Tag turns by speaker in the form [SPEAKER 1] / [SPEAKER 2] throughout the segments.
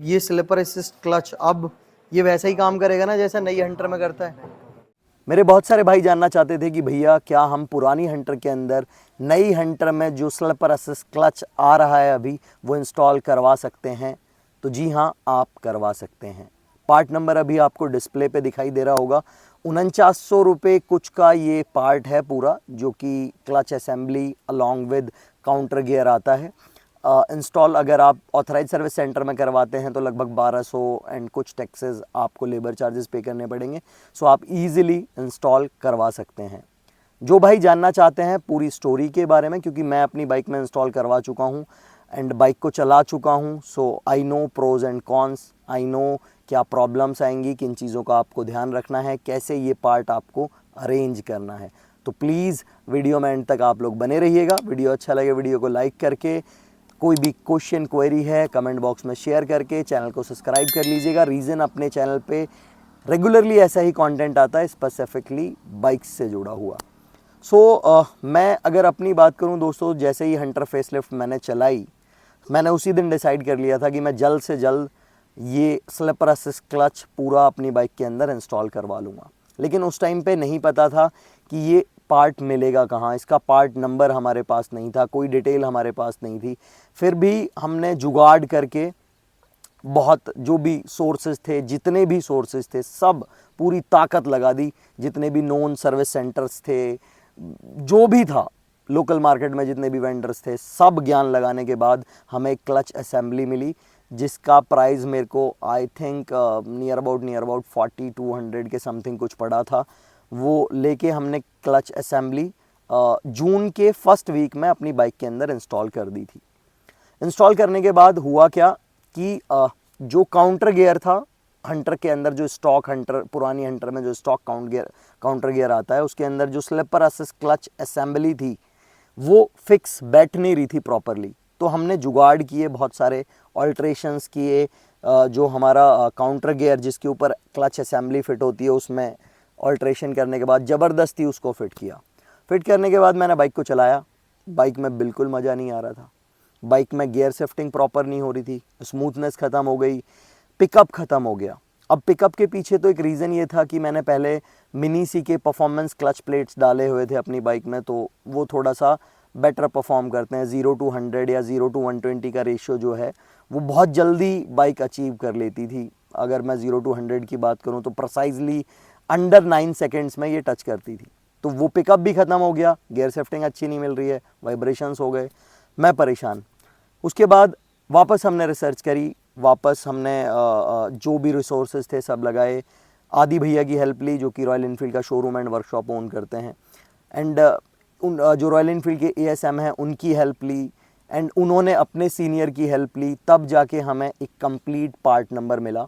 [SPEAKER 1] ये slipper assist clutch अब ये वैसा ही काम करेगा ना जैसा नई हंटर में करता है।
[SPEAKER 2] मेरे बहुत सारे भाई जानना चाहते थे कि भैया क्या हम पुरानी हंटर के अंदर नई हंटर में जो स्लिपर असिस्ट क्लच आ रहा है अभी वो इंस्टॉल करवा सकते हैं। तो जी हाँ, आप करवा सकते हैं। पार्ट नंबर अभी आपको डिस्प्ले पे दिखाई दे रहा होगा। 4900 रुपये कुछ का ये पार्ट है पूरा, जो कि clutch assembly along with counter gear आता है। इंस्टॉल अगर आप ऑथराइज सर्विस सेंटर में करवाते हैं तो लगभग 1200 एंड कुछ टैक्सेस आपको लेबर चार्जेस पे करने पड़ेंगे। सो आप इजीली इंस्टॉल करवा सकते हैं। जो भाई जानना चाहते हैं पूरी स्टोरी के बारे में, क्योंकि मैं अपनी बाइक में इंस्टॉल करवा चुका हूँ एंड बाइक को चला चुका हूँ, so I know pros and cons, I know क्या प्रॉब्लम्स आएंगी, किन चीज़ों का आपको ध्यान रखना है, कैसे ये पार्ट आपको अरेंज करना है। तो प्लीज़ वीडियो में एंड तक आप लोग बने रहिएगा। वीडियो अच्छा लगे वीडियो को लाइक करके, कोई भी क्वेश्चन क्वेरी है कमेंट बॉक्स में शेयर करके चैनल को सब्सक्राइब कर लीजिएगा। रीज़न अपने चैनल पे रेगुलरली ऐसा ही कंटेंट आता है स्पेसिफिकली बाइक्स से जुड़ा हुआ। मैं अगर अपनी बात करूं दोस्तों, जैसे ही हंटर फेसलिफ्ट मैंने चलाई, मैंने उसी दिन डिसाइड कर लिया था कि मैं जल्द से जल्द ये स्लिपर असिस्ट क्लच पूरा अपनी बाइक के अंदर इंस्टॉल करवा लूँगा। लेकिन उस टाइम पे नहीं पता था कि ये पार्ट मिलेगा कहाँ, इसका पार्ट नंबर हमारे पास नहीं था, कोई डिटेल हमारे पास नहीं थी। फिर भी हमने जुगाड़ करके बहुत जो भी सोर्सेज थे, जितने भी सोर्सेज थे, सब पूरी ताकत लगा दी। जितने भी नोन सर्विस सेंटर्स थे, जो भी था लोकल मार्केट में, जितने भी वेंडर्स थे, सब ज्ञान लगाने के बाद हमें क्लच असेंबली मिली, जिसका प्राइस मेरे को आई थिंक नियर अबाउट 4200 के समथिंग कुछ पड़ा था। वो लेके हमने क्लच असेंबली जून के फर्स्ट वीक में अपनी बाइक के अंदर इंस्टॉल कर दी थी। इंस्टॉल करने के बाद हुआ क्या कि जो काउंटर गियर था हंटर के अंदर, जो स्टॉक हंटर पुरानी हंटर में जो स्टॉक काउंटर गियर आता है, उसके अंदर जो स्लिपर असिस्ट क्लच असेंबली थी वो फिक्स बैठ नहीं रही थी प्रॉपरली। तो हमने जुगाड़ किए, बहुत सारे ऑल्ट्रेशंस किए। जो हमारा काउंटर गियर जिसके ऊपर क्लच असेंबली फिट होती है, उसमें ऑल्ट्रेशन करने के बाद ज़बरदस्ती उसको फिट किया। फिट करने के बाद मैंने बाइक को चलाया। बाइक में बिल्कुल मज़ा नहीं आ रहा था। बाइक में गियर शिफ्टिंग प्रॉपर नहीं हो रही थी, स्मूथनेस ख़त्म हो गई, पिकअप ख़त्म हो गया। अब पिकअप के पीछे तो एक रीज़न ये था कि मैंने पहले मिनी सी के परफॉर्मेंस क्लच प्लेट्स डाले हुए थे अपनी बाइक में, तो वो थोड़ा सा बेटर परफॉर्म करते हैं। 0 to 100 या 0 to 120 का रेशियो जो है वो बहुत जल्दी बाइक अचीव कर लेती थी। अगर मैं 0 to 100 की बात करूँ तो प्रिसाइजली अंडर 9 सेकेंड्स में ये टच करती थी। तो वो पिकअप भी ख़त्म हो गया, गियर शिफ्टिंग अच्छी नहीं मिल रही है, वाइब्रेशंस हो गए, मैं परेशान। उसके बाद वापस हमने रिसर्च करी, वापस हमने जो भी रिसोर्सेज थे सब लगाए। आदि भैया की हेल्प ली, जो कि रॉयल इनफील्ड का शोरूम एंड वर्कशॉप ओन करते हैं, एंड जो रॉयल इनफील्ड के एएसएम हैं उनकी हेल्प ली, एंड उन्होंने अपने सीनियर की हेल्प ली। तब जाके हमें एक कंप्लीट पार्ट नंबर मिला,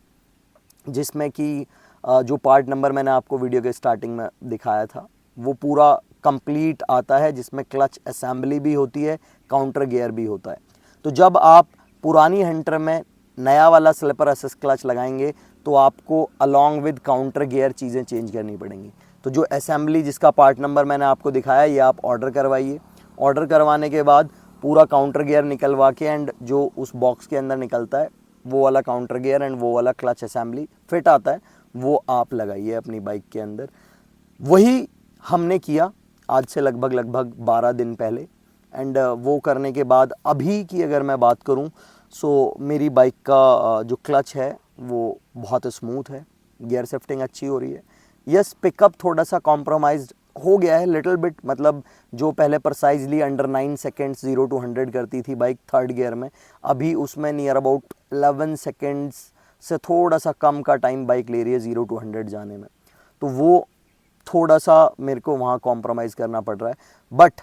[SPEAKER 2] जिसमें कि जो पार्ट नंबर मैंने आपको वीडियो के स्टार्टिंग में दिखाया था वो पूरा कंप्लीट आता है, जिसमें क्लच असेंबली भी होती है, काउंटर गियर भी होता है। तो जब आप पुरानी हंटर में नया वाला स्लिपर असिस्ट क्लच लगाएंगे तो आपको अलॉन्ग विद काउंटर गियर चीज़ें चेंज करनी पड़ेंगी। तो जो असेंबली जिसका पार्ट नंबर मैंने आपको दिखाया, ये आप ऑर्डर करवाइए। ऑर्डर करवाने के बाद पूरा काउंटर गियर निकलवा के, एंड जो उस बॉक्स के अंदर निकलता है वो वाला काउंटर गियर एंड वो वाला क्लच असेंबली फिट आता है, वो आप लगाइए अपनी बाइक के अंदर। वही हमने किया आज से लगभग 12 दिन पहले। एंड वो करने के बाद अभी की अगर मैं बात करूं, सो मेरी बाइक का जो क्लच है वो बहुत स्मूथ है, गियर शिफ्टिंग अच्छी हो रही है। यस, पिकअप थोड़ा सा कॉम्प्रोमाइज्ड हो गया है लिटिल बिट, मतलब जो पहले प्रिसाइजली अंडर 9 सेकेंड्स 0 to 100 करती थी बाइक थर्ड गियर में, अभी उसमें नियर अबाउट 11 सेकेंड्स से थोड़ा सा कम का टाइम बाइक ले रही है 0 to 100 जाने में। तो वो थोड़ा सा मेरे को वहाँ कॉम्प्रोमाइज़ करना पड़ रहा है। बट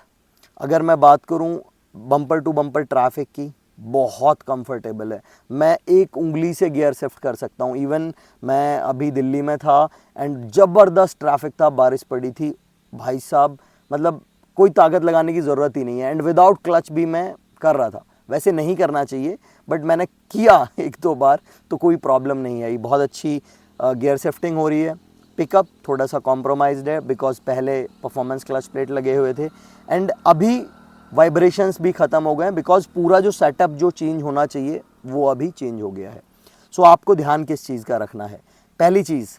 [SPEAKER 2] अगर मैं बात करूँ बम्पर टू बम्पर ट्रैफिक की, बहुत कंफर्टेबल है। मैं एक उंगली से गियर शिफ्ट कर सकता हूँ। इवन मैं अभी दिल्ली में था एंड ज़बरदस्त ट्रैफिक था, बारिश पड़ी थी भाई साहब, मतलब कोई ताकत लगाने की ज़रूरत ही नहीं है, एंड विदाउट क्लच भी मैं कर रहा था। वैसे नहीं करना चाहिए बट मैंने किया एक दो बार, तो कोई प्रॉब्लम नहीं आई। बहुत अच्छी गियर शिफ्टिंग हो रही है। पिकअप थोड़ा सा कॉम्प्रोमाइज्ड है बिकॉज पहले परफॉर्मेंस क्लच प्लेट लगे हुए थे, एंड अभी वाइब्रेशंस भी ख़त्म हो गए हैं बिकॉज पूरा जो सेटअप जो चेंज होना चाहिए वो अभी चेंज हो गया है। सो आपको ध्यान किस चीज़ का रखना है, पहली चीज़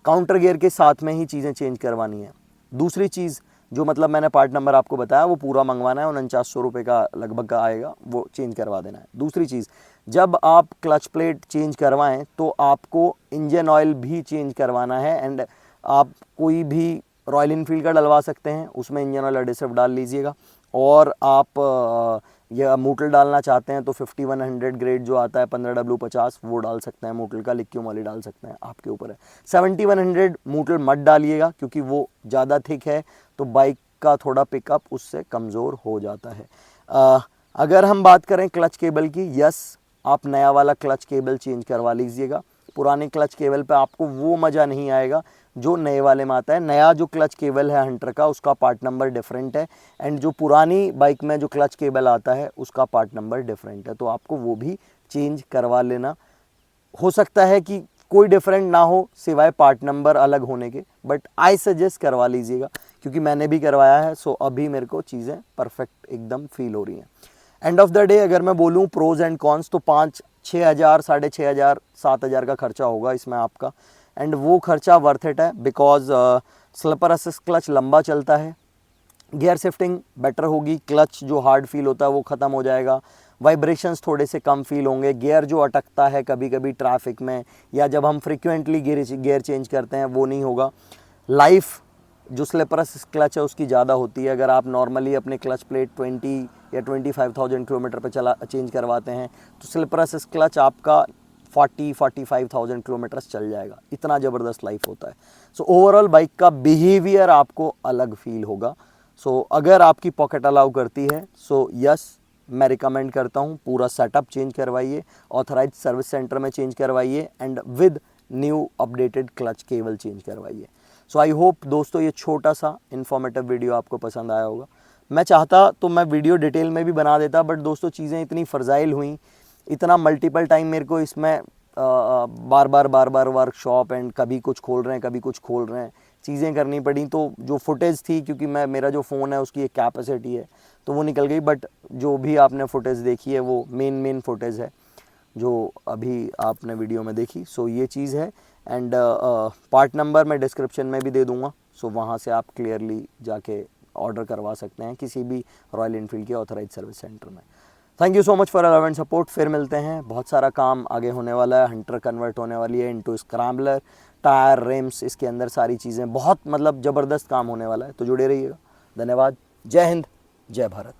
[SPEAKER 2] काउंटर गियर के साथ में ही चीज़ें चेंज करवानी है। दूसरी चीज़ जो मतलब मैंने पार्ट नंबर आपको बताया वो पूरा मंगवाना है, 4900 रुपये का लगभग का आएगा, वो चेंज करवा देना है। दूसरी चीज़, जब आप क्लच प्लेट चेंज करवाएं तो आपको इंजन ऑयल भी चेंज करवाना है। एंड आप कोई भी रॉयल इनफील्ड का डलवा सकते हैं, उसमें इंजन ऑयल एडिसिव डाल लीजिएगा। और आप या मोटल डालना चाहते हैं तो 5100 ग्रेड जो आता है 15W50 वो डाल सकते हैं मोटल का, लिक्विड मोली डाल सकते हैं, आपके ऊपर है। 7100 मोटल मत डालिएगा क्योंकि वो ज़्यादा थिक है तो बाइक का थोड़ा पिकअप उससे कमज़ोर हो जाता है। अगर हम बात करें क्लच केबल की, यस आप नया वाला क्लच केबल चेंज करवा लीजिएगा। पुराने क्लच केबल पे आपको वो मज़ा नहीं आएगा जो नए वाले में आता है। नया जो क्लच केबल है हंटर का उसका पार्ट नंबर डिफरेंट है, एंड जो पुरानी बाइक में जो क्लच केबल आता है उसका पार्ट नंबर डिफरेंट है, तो आपको वो भी चेंज करवा लेना। हो सकता है कि कोई डिफरेंट ना हो सिवाय पार्ट नंबर अलग होने के, बट आई सजेस्ट करवा लीजिएगा क्योंकि मैंने भी करवाया है। सो अभी मेरे को चीज़ें परफेक्ट एकदम फील हो रही हैं। एंड ऑफ द डे अगर मैं बोलूँ प्रोज एंड कॉन्स तो 5-6 हज़ार 6,500 7,000 का खर्चा होगा इसमें आपका, एंड वो खर्चा वर्थ इट है बिकॉज स्लिपर असिस्ट क्लच लंबा चलता है, गियर शिफ्टिंग बेटर होगी, क्लच जो हार्ड फील होता है वो ख़त्म हो जाएगा, वाइब्रेशंस थोड़े से कम फील होंगे, गियर जो अटकता है कभी कभी ट्रैफिक में या जब हम फ्रिक्वेंटली गियर चेंज करते हैं वो नहीं होगा। लाइफ जो स्लिपर असिस्ट क्लच है उसकी ज़्यादा होती है। अगर आप नॉर्मली अपने क्लच प्लेट 20 या 25,000 किलोमीटर पर चेंज करवाते हैं तो स्लिपर असिस्ट क्लच आपका 40-45,000 किलोमीटर चल जाएगा, इतना ज़बरदस्त लाइफ होता है। सो ओवरऑल बाइक का बिहेवियर आपको अलग फील होगा। सो अगर आपकी पॉकेट अलाउ करती है सो यस मैं रिकमेंड करता हूँ पूरा सेटअप चेंज करवाइए, ऑथराइज सर्विस सेंटर में चेंज करवाइए, and with new updated clutch cable change करवाइए। सो आई होप दोस्तों ये छोटा सा इन्फॉर्मेटिव वीडियो आपको पसंद आया होगा। मैं चाहता तो मैं वीडियो डिटेल में भी बना देता, बट दोस्तों चीज़ें इतनी फर्जाइल हुई, इतना मल्टीपल टाइम मेरे को इसमें बार बार वर्कशॉप एंड कभी कुछ खोल रहे हैं कभी कुछ खोल रहे हैं चीज़ें करनी पड़ी, तो जो फुटेज थी क्योंकि मेरा जो फ़ोन है उसकी एक कैपेसिटी है तो वो निकल गई, बट जो भी आपने फुटेज देखी है वो मेन फुटेज है जो अभी आपने वीडियो में देखी। सो ये चीज़ है, एंड पार्ट नंबर मैं डिस्क्रिप्शन में भी दे दूँगा, सो वहाँ से आप क्लियरली जाके ऑर्डर करवा सकते हैं किसी भी रॉयल इनफील्ड के ऑथराइज सर्विस सेंटर में। Thank you so much for love and support. फिर मिलते हैं, बहुत सारा काम आगे होने वाला है, हंटर कन्वर्ट होने वाली है इनटू स्क्रैम्बलर, टायर रिम्स इसके अंदर सारी चीज़ें बहुत मतलब ज़बरदस्त काम होने वाला है, तो जुड़े रहिएगा। धन्यवाद, जय हिंद, जय भारत।